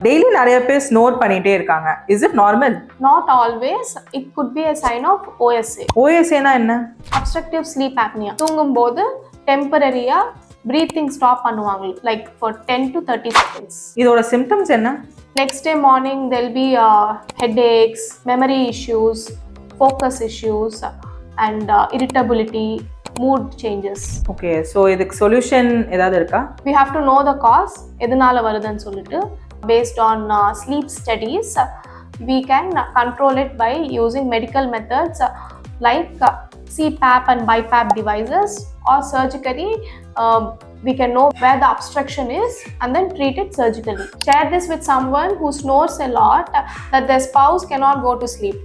Daily நிறைய பேர் snore பண்ணிட்டே இருக்காங்க. Is it normal? Not always. It could be a sign of OSA. ஓஎஸ்ஏனா என்ன? Obstructive sleep apnea. தூங்கும்போது டெம்பரரியா பிரீத்திங் ஸ்டாப் பண்ணுவாங்க, லைக் ஃபார் 10 to 30 seconds. இதோட சிம்டம்ஸ் என்ன? Next day morning there'll be headaches, memory issues, focus issues, and irritability, mood changes. Okay, so இதுக்கு solution ஏதாவது இருக்கா? We have to know the cause, எதனால வருதுன்னு சொல்லிட்டு. Based on sleep studies, we can control it by using medical methods like CPAP and BiPAP devices, or surgically we can know where the obstruction is and then treat it surgically. Share this with someone who snores a lot that their spouse cannot go to sleep.